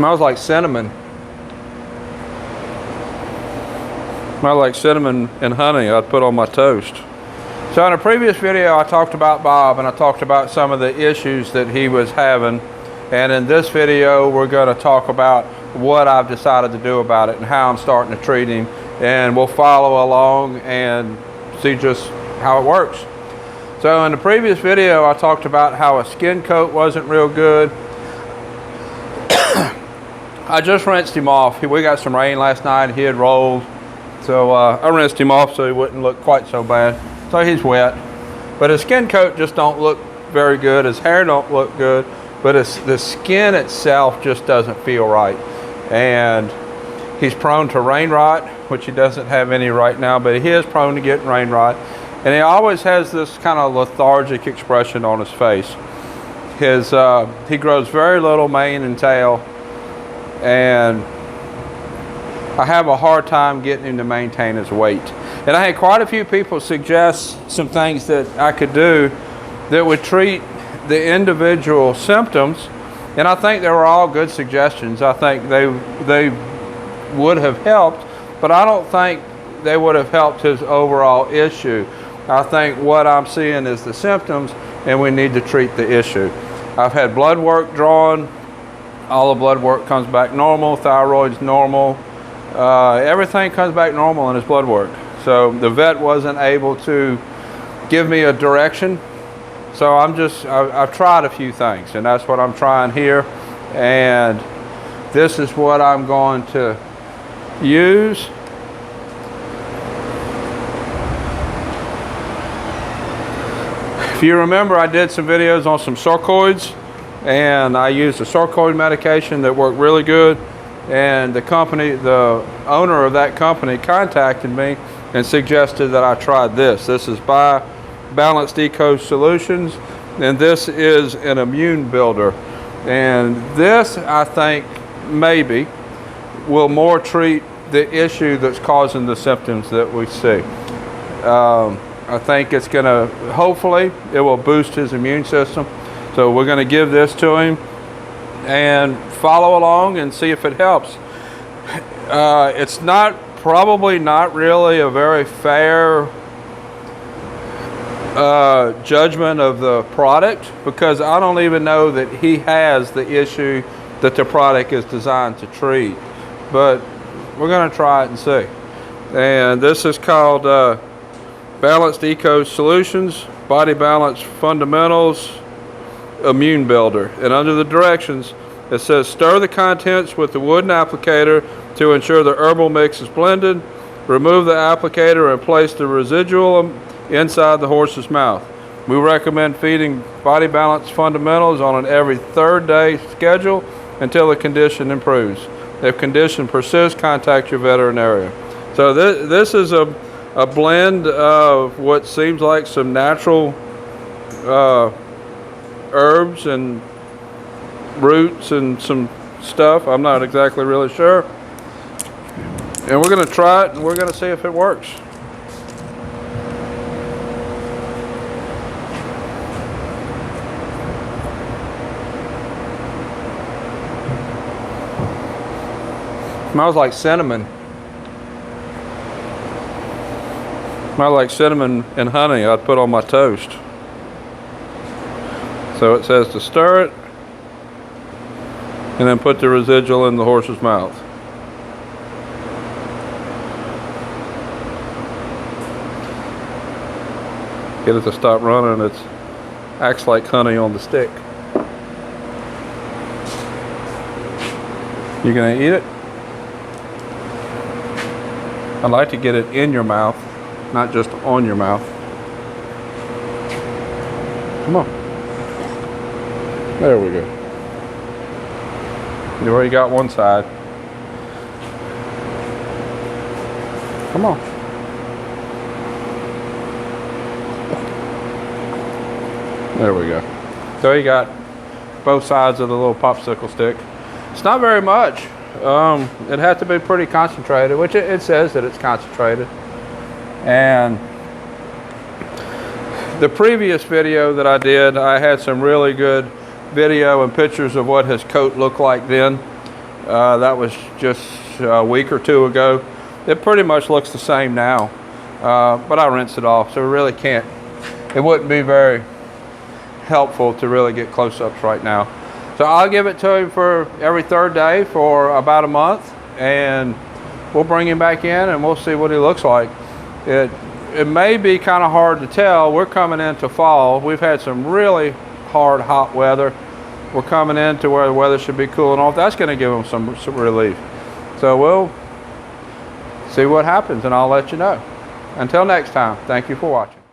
Smells like cinnamon. Smells like cinnamon and honey I'd put on my toast. So in a previous video I talked about Bob, and I talked about some of the issues that he was having. And in this video we're going to talk about what I've decided to do about it and how I'm starting to treat him. And we'll follow along and see just how it works. So in the previous video I talked about how a skin coat wasn't real good. I just rinsed him off. We got some rain last night. He had rolled. So I rinsed him off so he wouldn't look quite so bad. So he's wet. But his skin coat just don't look very good. His hair don't look good. But the skin itself just doesn't feel right. And he's prone to rain rot, which he doesn't have any right now, but he is prone to getting rain rot. And he always has this kind of lethargic expression on his face. He grows very little mane and tail, and I have a hard time getting him to maintain his weight. And I had quite a few people suggest some things that I could do that would treat the individual symptoms, and I think they were all good suggestions. I think they would have helped, but I don't think they would have helped his overall issue. I think what I'm seeing is the symptoms, and we need to treat the issue. I've had blood work drawn. All the blood work comes back normal. Thyroid's normal. Everything comes back normal in his blood work. So the vet wasn't able to give me a direction. So I've tried a few things, and that's what I'm trying here. And this is what I'm going to use. If you remember, I did some videos on some sarcoids, and I used a sarcoid medication that worked really good. And the owner of that company contacted me and suggested that I try this. This is by Balanced Eco Solutions, and this is an immune builder. And this, I think, maybe will more treat the issue that's causing the symptoms that we see. I think it's going to, hopefully, it will boost his immune system. So we're going to give this to him and follow along and see if it helps. It's probably not really a very fair judgment of the product, because I don't even know that he has the issue that the product is designed to treat. But we're going to try it and see. And this is called Balanced Eco Solutions Body Balance Fundamentals Immune Builder. And under the directions it says, stir the contents with the wooden applicator to ensure the herbal mix is blended. Remove the applicator and place the residual inside the horse's mouth. We recommend feeding Body Balance Fundamentals on an every third day schedule until the condition improves. If condition persists, contact your veterinarian. So this is a blend of what seems like some natural herbs and roots and some stuff. I'm not exactly really sure. And we're going to try it, and we're going to see if it works. Smells like cinnamon. Smells like cinnamon and honey I'd put on my toast. So it says to stir it and then put the residual in the horse's mouth. Get it to stop running. It acts like honey on the stick. You gonna eat it? I'd like to get it in your mouth, not just on your mouth. Come on. There we go. You already got one side. Come on. There we go. So you got both sides of the little popsicle stick. It's not very much. It had to be pretty concentrated, which it says that it's concentrated. And the previous video that I did, I had some really good video and pictures of what his coat looked like then. That was just a week or two ago. It pretty much looks the same now, but I rinsed it off, so we really can't. It wouldn't be very helpful to really get close-ups right now. So I'll give it to him for every third day for about a month, and we'll bring him back in and we'll see what he looks like. It may be kind of hard to tell. We're coming into fall. We've had some really hard, hot weather. We're coming into where the weather should be cooling off. That's going to give him some relief. So we'll see what happens, and I'll let you know. Until next time, thank you for watching.